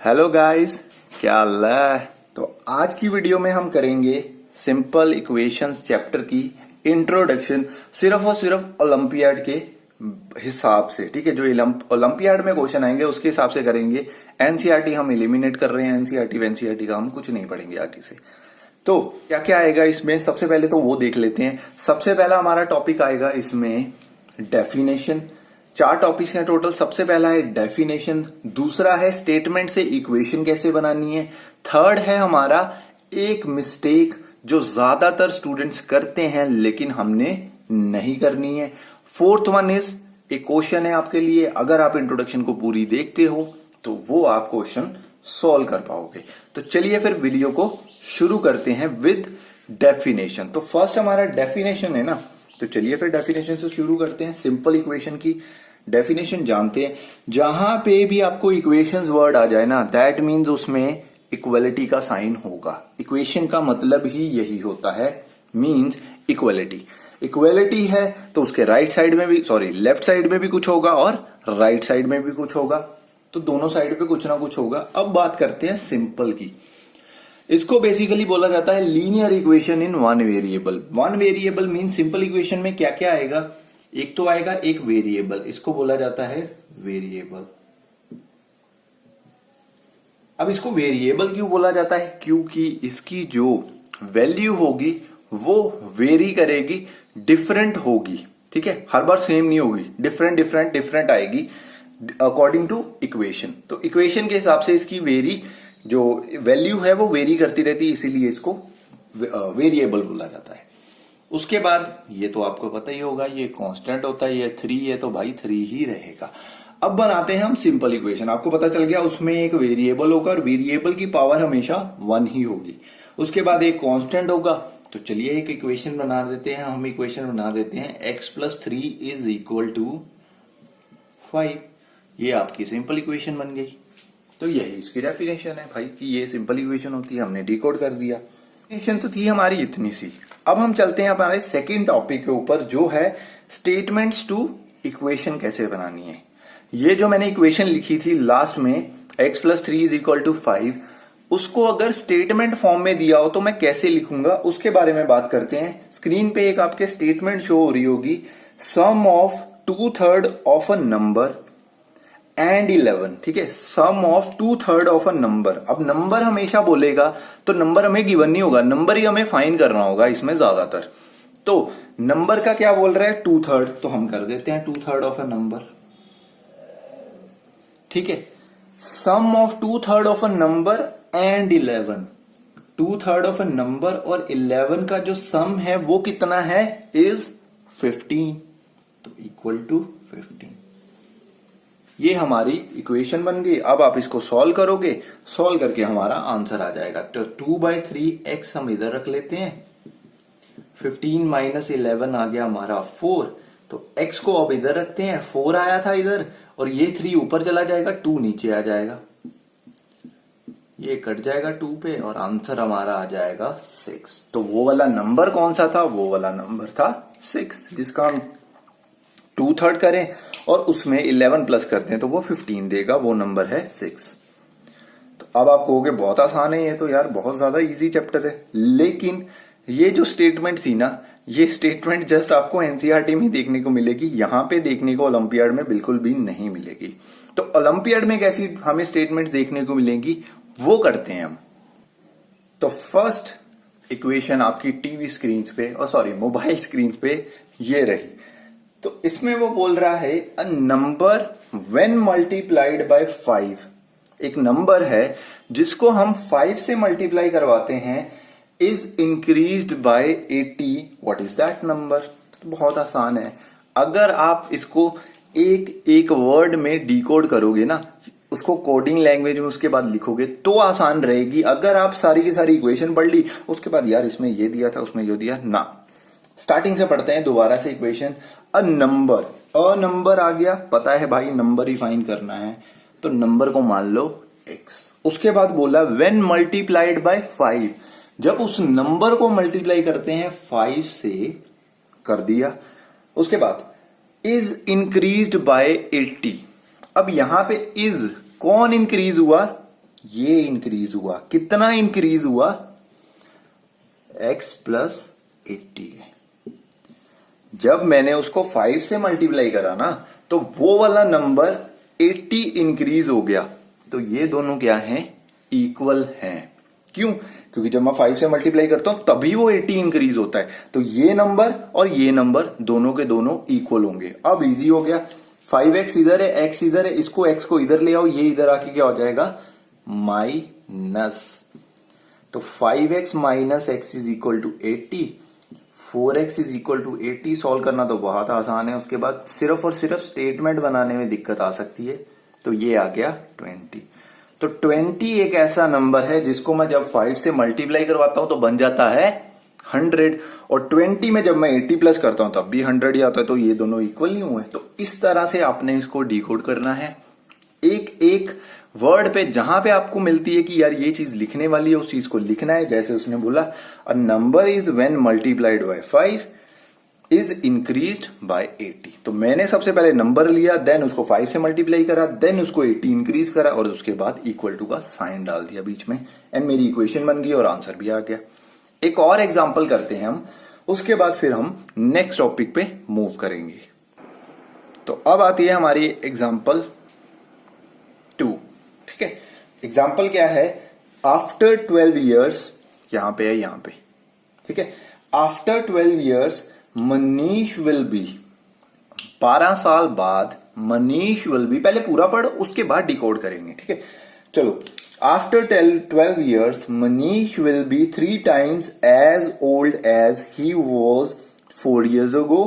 Hello guys, क्या हाल है। तो आज की वीडियो में हम करेंगे सिंपल इक्वेशंस चैप्टर की इंट्रोडक्शन, सिर्फ और सिर्फ ओलंपियाड के हिसाब से। ठीक है, जो ओलंपियाड में क्वेश्चन आएंगे उसके हिसाब से करेंगे। एनसीईआरटी हम एलिमिनेट कर रहे हैं, एनसीईआरटी का हम कुछ नहीं पढ़ेंगे आगे से। तो क्या क्या आएगा इसमें, सबसे पहले तो वो देख लेते हैं। सबसे पहला हमारा टॉपिक आएगा इसमें डेफिनेशन। 4 टॉपिक्स हैं टोटल। सबसे पहला है डेफिनेशन, दूसरा है स्टेटमेंट से इक्वेशन कैसे बनानी है, थर्ड है हमारा एक मिस्टेक जो ज्यादातर स्टूडेंट्स करते हैं लेकिन हमने नहीं करनी है, फोर्थ वन इज एक क्वेश्चन है आपके लिए। अगर आप इंट्रोडक्शन को पूरी देखते हो तो वो आप क्वेश्चन सॉल्व कर पाओगे। तो चलिए फिर वीडियो को शुरू करते हैं विद डेफिनेशन। तो फर्स्ट हमारा डेफिनेशन है ना, तो चलिए फिर डेफिनेशन से शुरू करते हैं। सिंपल इक्वेशन की डेफिनेशन जानते हैं। जहां पे भी आपको इक्वेशंस वर्ड आ जाए ना, दैट मीन्स उसमें इक्वलिटी का साइन होगा। इक्वेशन का मतलब ही यही होता है, मीन्स इक्वलिटी। इक्वलिटी है तो उसके राइट साइड में भी, लेफ्ट साइड में भी कुछ होगा और राइट साइड में भी कुछ होगा, तो दोनों साइड पे कुछ ना कुछ होगा। अब बात करते हैं सिंपल की। इसको बेसिकली बोला जाता है linear equation in one variable. One variable mean simple equation में क्या क्या आएगा, एक तो आएगा एक वेरिएबल, इसको बोला जाता है वेरिएबल। अब इसको वेरिएबल क्यों बोला जाता है, क्योंकि इसकी जो वैल्यू होगी वो वेरी करेगी, डिफरेंट होगी। ठीक है, हर बार सेम नहीं होगी, डिफरेंट आएगी अकॉर्डिंग टू इक्वेशन। तो इक्वेशन के हिसाब से इसकी वेरी जो वैल्यू है वो वेरी करती रहती है, इसीलिए इसको वेरिएबल बोला जाता है। उसके बाद ये तो आपको पता ही होगा, ये कांस्टेंट होता है, ये 3 है तो भाई 3 ही रहेगा। अब बनाते हैं हम सिंपल इक्वेशन। आपको पता चल गया उसमें एक वेरिएबल होगा और वेरिएबल की पावर हमेशा 1 ही होगी। उसके बाद एक कांस्टेंट होगा। तो चलिए एक इक्वेशन बना देते हैं, हम इक्वेशन बना देते हैं x+3 इज इक्वल टू 5। ये आपकी सिंपल इक्वेशन बन गई। तो यही इसकी डेफिनेशन है भाई कि ये सिंपल इक्वेशन होती है, हमने डिकोड कर दिया। डेफिनेशन तो थी हमारी इतनी सी। अब हम चलते हैं हमारे सेकंड टॉपिक के ऊपर, जो है स्टेटमेंट्स टू इक्वेशन कैसे बनानी है। ये जो मैंने इक्वेशन लिखी थी लास्ट में x+3 इज इक्वल टू 5, उसको अगर स्टेटमेंट फॉर्म में दिया हो तो मैं कैसे लिखूंगा उसके बारे में बात करते हैं। स्क्रीन पे एक आपके स्टेटमेंट शो हो रही होगी, sum of 2/3 of a number and 11। ठीक है, sum of 2/3 of a number. अब नंबर हमेशा बोलेगा तो नंबर हमें गिवन नहीं होगा, नंबर ही हमें फाइंड करना होगा इसमें ज्यादातर। तो नंबर का क्या बोल रहा है, 2/3, तो हम कर देते हैं 2/3 ऑफ अ नंबर। ठीक है, sum of 2/3 of a number and 11। 2/3 of a number और 11 का जो सम है वो कितना है, इज 15, तो इक्वल टू 15। ये हमारी इक्वेशन बन गई। अब आप इसको सॉल्व करोगे, सॉल्व करके हमारा आंसर आ जाएगा। तो 2/3x हम इधर रख लेते हैं, 15 माइनस 11 आ गया हमारा 4। तो x को अब इधर रखते हैं, 4 आया था इधर और ये 3 ऊपर चला जाएगा, 2 नीचे आ जाएगा, ये कट जाएगा 2 पे और आंसर हमारा आ जाएगा 6। तो वो वाला नंबर कौन सा था, वो वाला नंबर था 6, जिसका हम 2/3 करें और उसमें 11 प्लस करते हैं तो वो 15 देगा, वो नंबर है 6। तो अब आप कहोगे बहुत आसान है ये तो यार, बहुत ज्यादा इजी चैप्टर है। लेकिन ये जो स्टेटमेंट थी ना, ये स्टेटमेंट जस्ट आपको एनसीईआरटी में देखने को मिलेगी, यहां पे देखने को ओलंपियाड में बिल्कुल भी नहीं मिलेगी। तो ओलंपियाड में कैसी हमें स्टेटमेंट देखने को मिलेंगी वो करते हैं हम। तो फर्स्ट इक्वेशन आपकी टीवी स्क्रीन पे मोबाइल स्क्रीन पे ये रही। तो इसमें वो बोल रहा है a number when multiplied by 5। एक नंबर है जिसको हम 5 से मल्टीप्लाई करवाते हैं, is increased by 80। What is that number. तो बहुत आसान है, अगर आप इसको एक वर्ड में डिकोड करोगे ना, उसको कोडिंग लैंग्वेज में उसके बाद लिखोगे तो आसान रहेगी। अगर आप सारी की सारी इक्वेशन पढ़ ली उसके बाद यार इसमें ये दिया था उसमें ये दिया ना, स्टार्टिंग से पढ़ते हैं दोबारा से इक्वेशन। अ नंबर आ गया, पता है भाई नंबर ही फाइंड करना है, तो नंबर को मान लो x। उसके बाद बोला व्हेन मल्टीप्लाइड बाय 5, जब उस नंबर को मल्टीप्लाई करते हैं 5 से, कर दिया। उसके बाद इज इंक्रीज्ड बाय 80। अब यहां पे इज कौन इंक्रीज हुआ, ये इंक्रीज हुआ, कितना इंक्रीज हुआ, x प्लस 80 है। जब मैंने उसको 5 से मल्टीप्लाई करा ना, तो वो वाला नंबर 80 इंक्रीज हो गया। तो ये दोनों क्या हैं, इक्वल हैं। क्यों? क्योंकि जब मैं 5 से मल्टीप्लाई करता हूं तभी वो 80 इंक्रीज होता है। तो ये नंबर और ये नंबर दोनों के दोनों इक्वल होंगे। अब इजी हो गया, 5x इधर है, x इधर है, इसको x को इधर ले आओ, ये इधर आके क्या हो जाएगा, माइनस। तो 5x minus x is equal to 80, 4x is equal to 80। Solve करना तो बहुत आसान है, उसके बाद सिर्फ और सिर्फ स्टेटमेंट बनाने में दिक्कत आ सकती है। तो ये आ गया 20। तो 20 एक ऐसा नंबर है जिसको मैं जब 5 से मल्टीप्लाई करवाता हूं तो बन जाता है 100, और 20 में जब मैं 80 प्लस करता हूं तब भी 100 ही आता है। तो ये दोनों इक्वल नहीं हुए। तो इस तरह से आपने इसको डिकोड करना है, एक एक वर्ड पे जहां पे आपको मिलती है कि यार ये चीज लिखने वाली है, उस चीज को लिखना है। जैसे उसने बोला, a number is when multiplied by 5 is increased by 80। तो मैंने सबसे पहले नंबर लिया, देन उसको 5 से मल्टीप्लाई करा, देन उसको 80 इंक्रीज करा, और उसके बाद इक्वल टू का साइन डाल दिया बीच में, एंड मेरी इक्वेशन बन गई और आंसर भी आ गया। एक और एग्जांपल करते हैं हम, उसके बाद फिर हम नेक्स्ट टॉपिक पे मूव करेंगे। तो अब आती है हमारी एग्जांपल 2। ठीक है, एग्जाम्पल क्या है, आफ्टर 12 ईयर्स, यहां पे है, यहां पे, ठीक है, after 12 years Manish will B, 12 साल बाद मनीष विल बी, पहले पूरा पढ़ उसके बाद डिकोड करेंगे। ठीक है, चलो, after 12 years Manish will be 3 times as old as he was 4 years ago.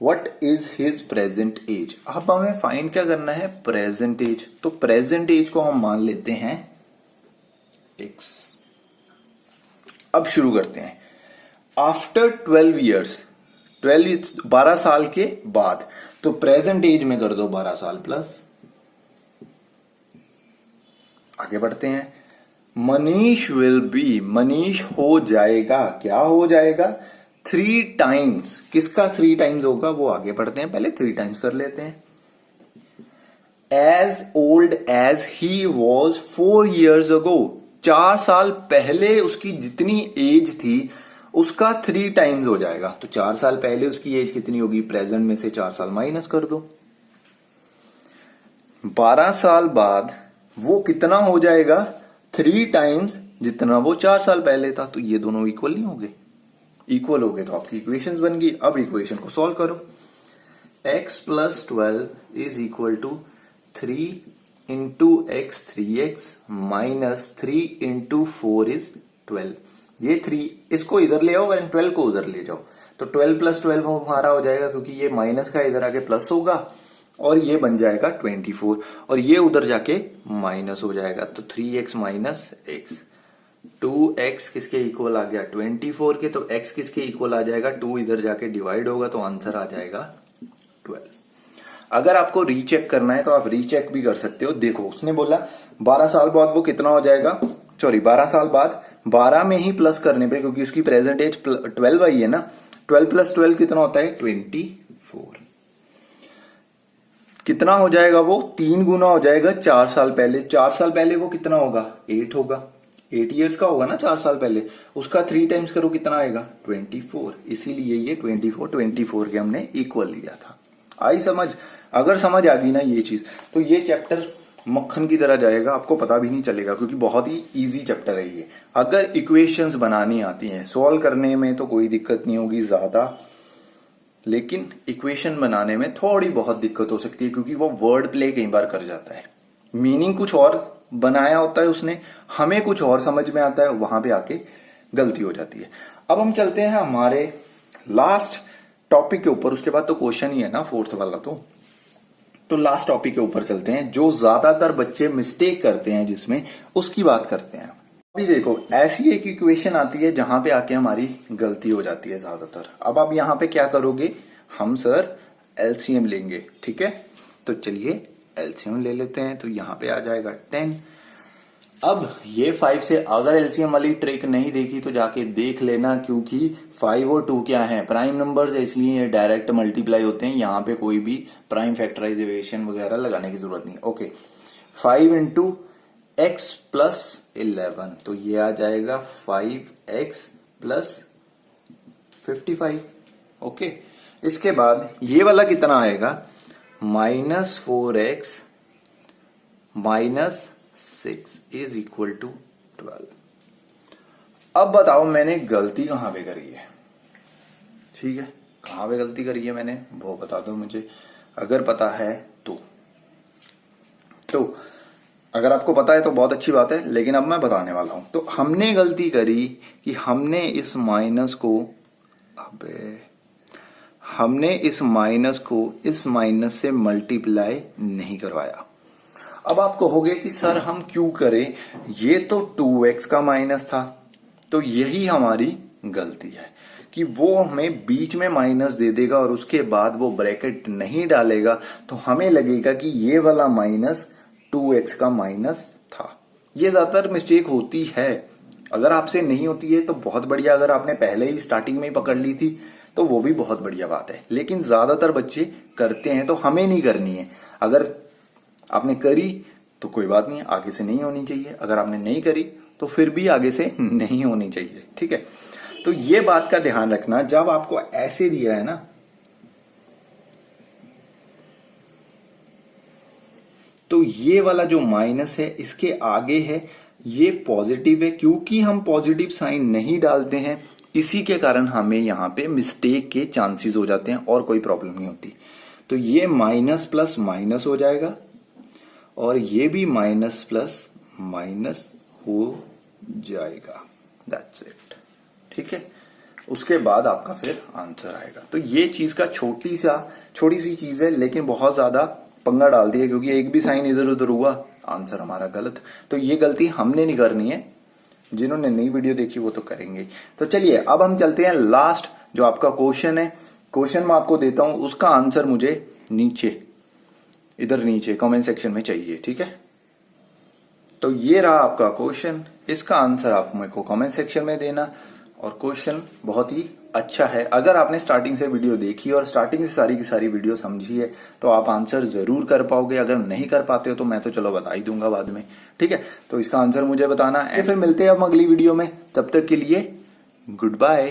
What is his present age? अब हमें फाइंड क्या करना है, प्रेजेंट एज। तो प्रेजेंट एज को हम मान लेते हैं x। अब शुरू करते हैं, आफ्टर 12 ईयर्स, 12 साल के बाद, तो प्रेजेंट एज में कर दो 12 साल प्लस। आगे बढ़ते हैं, मनीष विल बी, मनीष हो जाएगा, क्या हो जाएगा, 3 times, किसका 3 times होगा वो आगे बढ़ते हैं, पहले 3 times कर लेते हैं। As old as he was 4 years ago, 4 साल पहले उसकी जितनी एज थी उसका 3 times हो जाएगा। तो 4 साल पहले उसकी एज कितनी होगी, प्रेजेंट में से 4 साल माइनस कर दो। 12 साल बाद वो कितना हो जाएगा, 3 times जितना वो 4 साल पहले था। तो ये दोनों इक्वल नहीं होंगे, इक्वल हो गए तो आपकी इक्वेशंस बन गई। अब इक्वेशन को सॉल्व करो, x plus 12 is equal to 3 into x 3x minus 3 into 4 is 12। ये 3 इसको इधर ले आओ और 12 को उधर ले जाओ, तो 12 प्लस 12 हमारा हो जाएगा, क्योंकि ये माइनस का इधर आके प्लस होगा, और ये बन जाएगा 24, और ये उधर जाके माइनस हो जाएगा। तो 3x माइनस x, 2x किसके इक्वल आ गया, 24 के। तो x किसके इक्वल आ जाएगा, 2 इधर जाके डिवाइड होगा, तो आंसर आ जाएगा 12। अगर आपको रीचेक करना है तो आप रीचेक भी कर सकते हो। देखो, उसने बोला 12 साल बाद वो कितना हो जाएगा, सॉरी 12 साल बाद 12 में ही प्लस करने पे, क्योंकि उसकी प्रेजेंट एज 12 आई है ना, 12 प्लस 12 कितना होता है, 24। कितना हो जाएगा वो, 3 गुना हो जाएगा 4 साल पहले। 4 साल पहले वो कितना होगा, 8 होगा, 8 years का होगा ना 4 साल पहले, उसका 3 times करो कितना आएगा, 24। इसीलिए ये 24 के हमने इक्वल लिया था। आई समझ? अगर समझ आ गई ना ये चीज, तो ये चैप्टर मक्खन की तरह जाएगा, आपको पता भी नहीं चलेगा, क्योंकि बहुत ही इजी चैप्टर है ये। अगर इक्वेशंस बनानी आती हैं, सॉल्व करने में तो कोई दिक्कत नहीं होगी ज्यादा, लेकिन इक्वेशन बनाने में थोड़ी बहुत दिक्कत हो सकती है, क्योंकि वो वर्ड प्ले कई बार कर जाता है, मीनिंग कुछ और बनाया होता है उसने, हमें कुछ और समझ में आता है, वहां पे आके गलती हो जाती है। अब हम चलते हैं हमारे लास्ट टॉपिक के ऊपर, उसके बाद तो क्वेश्चन ही है ना 4th वाला। तो लास्ट टॉपिक के ऊपर चलते हैं, जो ज्यादातर बच्चे मिस्टेक करते हैं जिसमें, उसकी बात करते हैं। अभी देखो, ऐसी एक इक्वेशन आती है जहां पे आके हमारी गलती हो जाती है ज्यादातर। अब आप यहां पे क्या करोगे, हम सर एलसीएम लेंगे, ठीक है। तो चलिए एलसीएम ले लेते हैं, तो यहां पे आ जाएगा 10। अब ये 5 से अगर एलसीएम वाली ट्रिक नहीं देखी तो जाके देख लेना, क्योंकि 5 और 2 क्या है, प्राइम नंबर्स है, इसलिए ये डायरेक्ट मल्टीप्लाई होते हैं, यहाँ पे कोई भी प्राइम फैक्टराइजेशन वगैरह लगाने की जरूरत नहीं। ओके, 5 इंटू 5x प्लस 11, तो ये आ जाएगा 5x प्लस 55। ओके, इसके बाद ये वाला कितना आएगा, -4x minus 6 is equal to 12। अब बताओ मैंने गलती कहां पे करी है। ठीक है, कहां पे गलती करी है मैंने, वो बता दो मुझे, अगर पता है तो अगर आपको पता है तो बहुत अच्छी बात है, लेकिन अब मैं बताने वाला हूं। तो हमने गलती करी कि हमने इस माइनस को इस माइनस से मल्टीप्लाई नहीं करवाया। अब आप कहोगे कि सर हम क्यों करें, ये तो 2x का माइनस था, तो यही हमारी गलती है कि वो हमें बीच में माइनस दे देगा और उसके बाद वो ब्रैकेट नहीं डालेगा, तो हमें लगेगा कि ये वाला माइनस 2x का माइनस था। ये ज्यादातर मिस्टेक होती है, अगर आपसे नहीं होती है तो बहुत बढ़िया, अगर आपने पहले ही स्टार्टिंग में ही पकड़ ली थी तो वो भी बहुत बढ़िया बात है, लेकिन ज्यादातर बच्चे करते हैं, तो हमें नहीं करनी है। अगर आपने करी तो कोई बात नहीं, आगे से नहीं होनी चाहिए, अगर आपने नहीं करी तो फिर भी आगे से नहीं होनी चाहिए। ठीक है, तो ये बात का ध्यान रखना, जब आपको ऐसे दिया है ना, तो ये वाला जो माइनस है इसके आगे है ये पॉजिटिव है, क्योंकि हम पॉजिटिव साइन नहीं डालते हैं, इसी के कारण हमें यहां पे मिस्टेक के चांसेस हो जाते हैं और कोई प्रॉब्लम नहीं होती। तो ये माइनस प्लस माइनस हो जाएगा और ये भी माइनस प्लस माइनस हो जाएगा, दैट्स इट। ठीक है, उसके बाद आपका फिर आंसर आएगा। तो ये चीज का छोटी सी चीज है, लेकिन बहुत ज्यादा पंगा डालती है, क्योंकि एक भी साइन इधर उधर हुआ आंसर हमारा गलत। तो ये गलती हमने नहीं करनी है, जिन्होंने नई वीडियो देखी वो तो करेंगे। तो चलिए अब हम चलते हैं लास्ट जो आपका क्वेश्चन है। क्वेश्चन मैं आपको देता हूं, उसका आंसर मुझे इधर नीचे कमेंट सेक्शन में चाहिए। ठीक है, तो ये रहा आपका क्वेश्चन, इसका आंसर आप मेरे को कमेंट सेक्शन में देना। और क्वेश्चन बहुत ही अच्छा है, अगर आपने स्टार्टिंग से वीडियो देखी और स्टार्टिंग से सारी की सारी वीडियो समझी है तो आप आंसर जरूर कर पाओगे। अगर नहीं कर पाते हो तो मैं तो चलो बता ही दूंगा बाद में। ठीक है, तो इसका आंसर मुझे बताना है, फिर मिलते हैं अब अगली वीडियो में, तब तक के लिए गुड बाय।